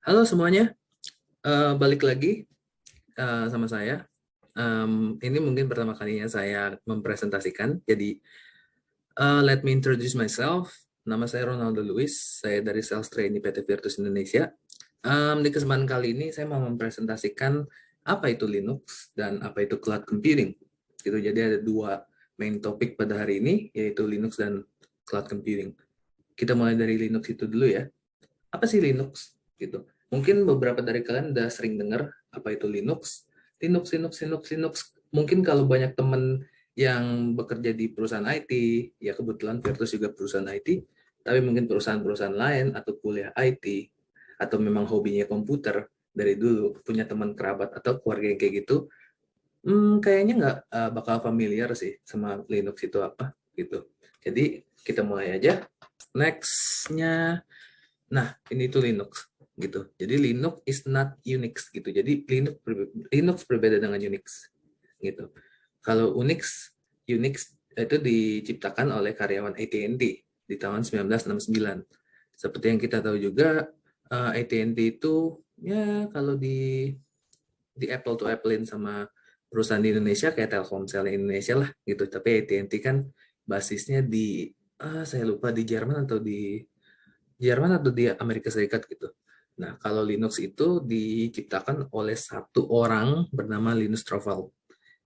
Halo semuanya, balik lagi sama saya. Ini mungkin pertama kalinya saya mempresentasikan. Jadi, let me introduce myself. Nama saya Ronaldo Luis. Saya dari Sales Trainee PT Virtus Indonesia. Di kesempatan kali ini saya mau mempresentasikan apa itu Linux dan apa itu cloud computing. Gitu. Jadi ada dua main topik pada hari ini, yaitu Linux dan cloud computing. Kita mulai dari Linux itu dulu ya. Apa sih Linux? Gitu. Mungkin beberapa dari kalian udah sering dengar apa itu Linux. Linux. Mungkin kalau banyak teman yang bekerja di perusahaan IT, ya kebetulan Virtus juga perusahaan IT, tapi mungkin perusahaan-perusahaan lain atau kuliah IT, atau memang hobinya komputer, dari dulu punya teman kerabat atau keluarga yang kayak gitu, kayaknya nggak bakal familiar sih sama Linux itu apa, gitu. Jadi kita mulai aja. Next-nya, nah, ini tuh Linux gitu. Jadi Linux is not Unix gitu. Jadi Linux berbeda dengan Unix gitu. Kalau Unix itu diciptakan oleh karyawan AT&T di tahun 1969. Seperti yang kita tahu juga, AT&T itu ya kalau di Apple to Applein sama perusahaan di Indonesia kayak Telkomsel Indonesia lah gitu. Tapi AT&T kan basisnya di saya lupa di Jerman atau di Amerika Serikat gitu. Nah, kalau Linux itu diciptakan oleh satu orang bernama Linus Torvalds.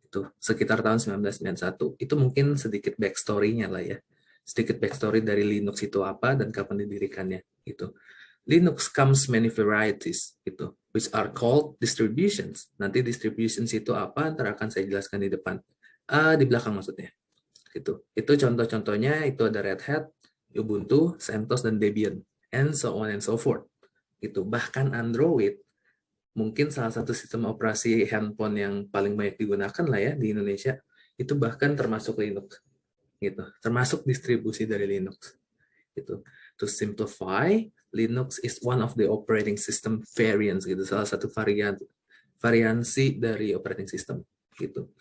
Itu sekitar tahun 1991. Itu mungkin sedikit backstory-nya lah ya. Sedikit backstory dari Linux itu apa dan kapan didirikannya gitu. Linux comes many varieties gitu, which are called distributions. Nanti distributions itu apa? Ntar akan saya jelaskan di depan. Di belakang maksudnya. Gitu. Itu contoh-contohnya itu ada Red Hat, Ubuntu, CentOS, dan Debian, and so on and so forth. Gitu. Bahkan Android, mungkin salah satu sistem operasi handphone yang paling banyak digunakan lah ya di Indonesia, itu bahkan termasuk Linux. Gitu. Termasuk distribusi dari Linux. Gitu. To simplify, Linux is one of the operating system variants gitu, salah satu variansi dari operating system gitu.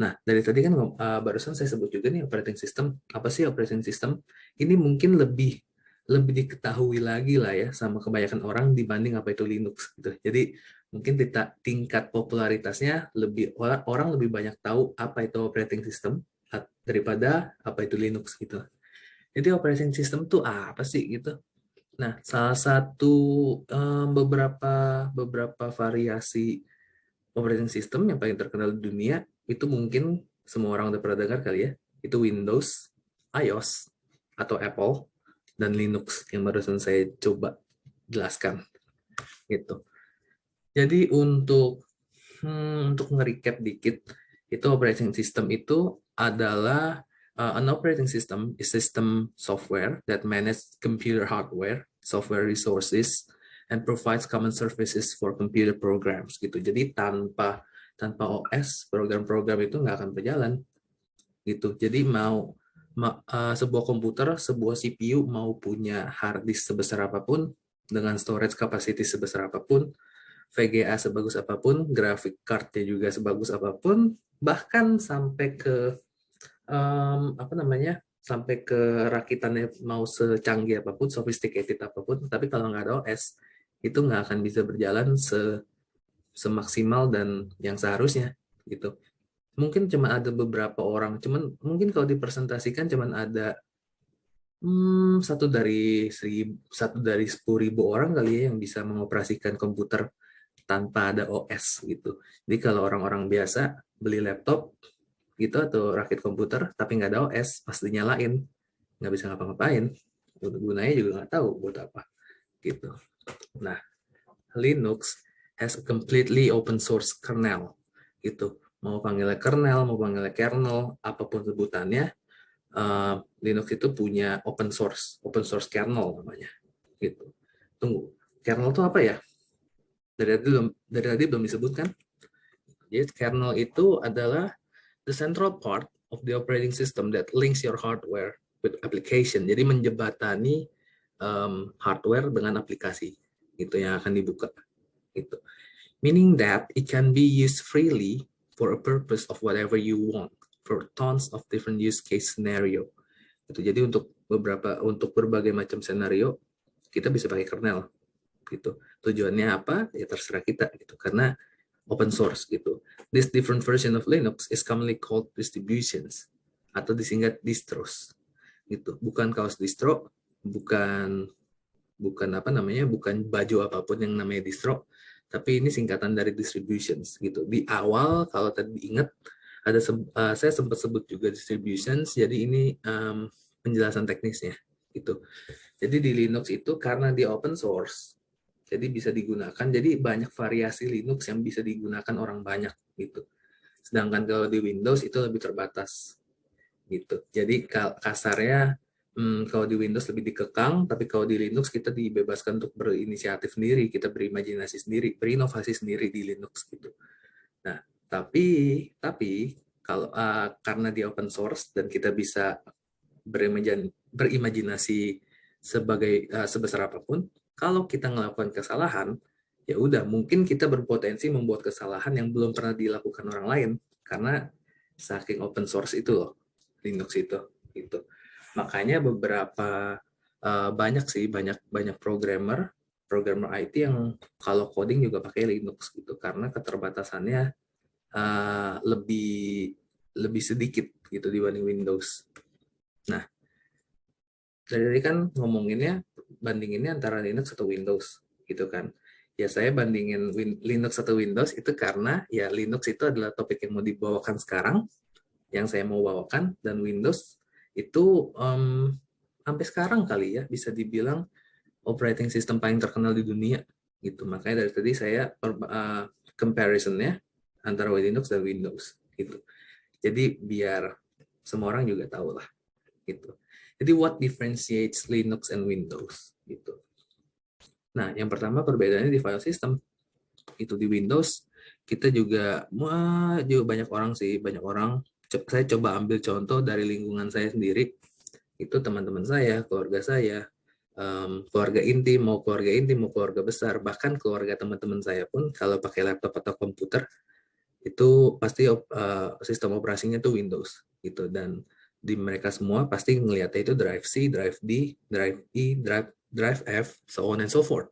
Nah, dari tadi kan barusan saya sebut juga nih operating system. Apa sih operating system? Ini mungkin lebih lebih diketahui lagi lah ya sama kebanyakan orang dibanding apa itu Linux gitu. Jadi mungkin tingkat popularitasnya orang lebih banyak tahu apa itu operating system daripada apa itu Linux gitu. Jadi operating system tuh apa sih gitu? Nah, salah satu beberapa variasi operating system yang paling terkenal di dunia itu mungkin semua orang udah pernah dengar kali ya. Itu Windows, iOS, atau Apple, dan Linux yang barusan saya coba jelaskan gitu. Jadi untuk nge-recap dikit, itu operating system itu adalah an operating system is system software that manage computer hardware, software resources, and provides common services for computer programs gitu. Jadi tanpa OS, program-program itu nggak akan berjalan gitu. Jadi sebuah komputer, sebuah CPU mau punya hard disk sebesar apapun, dengan storage capacity sebesar apapun, VGA sebagus apapun, grafik cardnya juga sebagus apapun, bahkan sampai ke apa namanya, sampai ke rakitannya mau secanggih apapun, sophisticated apapun, tapi kalau nggak ada OS, itu nggak akan bisa berjalan semaksimal dan yang seharusnya gitu. Mungkin cuma ada beberapa orang, cuman mungkin kalau dipresentasikan cuman ada satu dari 10.000 orang kali ya yang bisa mengoperasikan komputer tanpa ada OS gitu. Jadi kalau orang-orang biasa beli laptop gitu atau rakit komputer tapi nggak ada OS, pasti nyalain, nggak bisa ngapa-ngapain. Gunanya juga nggak tahu buat apa gitu. Nah, Linux has a completely open source kernel gitu. Mau panggilnya kernel, mau panggilnya kernel, apapun sebutannya, Linux itu punya open source kernel namanya gitu. Tunggu, kernel itu apa ya? Dari tadi belum disebutkan. Jadi kernel itu adalah the central part of the operating system that links your hardware with application. Jadi menjebatani hardware dengan aplikasi itu yang akan dibuka. Gitu. Meaning that it can be used freely for a purpose of whatever you want for tons of different use case scenario. Gitu. Jadi untuk berbagai macam scenario kita bisa pakai kernel gitu. Tujuannya apa? Ya terserah kita gitu. Karena open source gitu. This different version of Linux is commonly called distributions atau disingkat distros gitu. Bukan kaos distro, bukan bukan apa namanya, bukan baju apapun yang namanya distro, tapi ini singkatan dari distributions gitu. Di awal kalau tadi ingat ada saya sempat sebut juga distributions, jadi ini penjelasan teknisnya gitu. Jadi di Linux itu karena dia open source, jadi bisa digunakan, jadi banyak variasi Linux yang bisa digunakan orang banyak gitu. Sedangkan kalau di Windows itu lebih terbatas gitu. Jadi kasarnya kalau di Windows lebih dikekang, tapi kalau di Linux kita dibebaskan untuk berinisiatif sendiri, kita berimajinasi sendiri, berinovasi sendiri di Linux gitu. Nah, tapi kalau karena di open source dan kita bisa berimajinasi sebesar apapun, kalau kita melakukan kesalahan, ya udah mungkin kita berpotensi membuat kesalahan yang belum pernah dilakukan orang lain karena saking open source itu loh Linux itu gitu. Makanya beberapa banyak sih banyak programmer IT yang kalau coding juga pakai Linux gitu karena keterbatasannya lebih sedikit gitu dibanding Windows. Nah, dari kan ngomonginnya bandinginnya antara Linux atau Windows gitu kan. Ya saya bandingin Linux atau Windows itu karena ya Linux itu adalah topik yang mau dibawakan sekarang, yang saya mau bawakan, dan Windows itu sampai sekarang kali ya bisa dibilang operating system paling terkenal di dunia gitu. Makanya dari tadi saya comparisonnya antara Linux dan Windows gitu. Jadi biar semua orang juga tahu lah gitu. Jadi what differentiates Linux and Windows gitu. Nah, yang pertama perbedaannya di file system. Itu di Windows kita juga banyak orang sih, saya coba ambil contoh dari lingkungan saya sendiri. Itu teman-teman saya, keluarga saya, keluarga inti mau keluarga besar, bahkan keluarga teman-teman saya pun kalau pakai laptop atau komputer itu pasti sistem operasinya itu Windows gitu, dan di mereka semua pasti ngelihatnya itu drive C, drive D, drive E, drive F, so on and so forth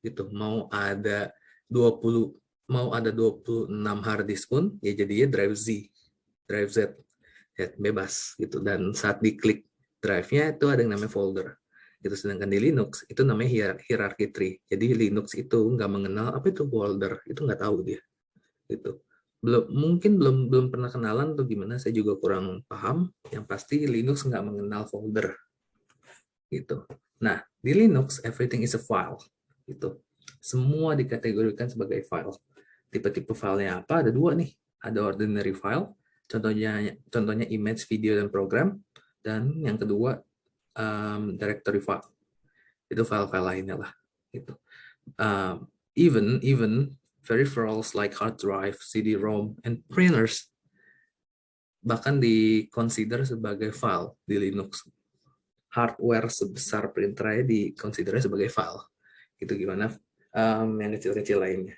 gitu. Mau ada 26 hard disk pun ya jadinya drive Z ya, bebas gitu, dan saat diklik drive-nya itu ada yang namanya folder gitu. Sedangkan di Linux itu namanya hierarchy tree. Jadi Linux itu nggak mengenal apa itu folder, itu nggak tahu dia gitu. Mungkin belum pernah kenalan atau gimana, saya juga kurang paham. Yang pasti Linux nggak mengenal folder gitu. Nah, di Linux everything is a file gitu. Semua dikategorikan sebagai file. Tipe-tipe filenya apa? Ada dua nih. Ada ordinary file, contohnya image, video, dan program. Dan yang kedua directory file. Itu file-file lainnya lah gitu. Even peripherals like hard drive, CD-ROM, and printers bahkan di-consider sebagai file di Linux. Hardware sebesar printer aja di-consider sebagai file. Gitu gimana yang kecil-kecil lainnya.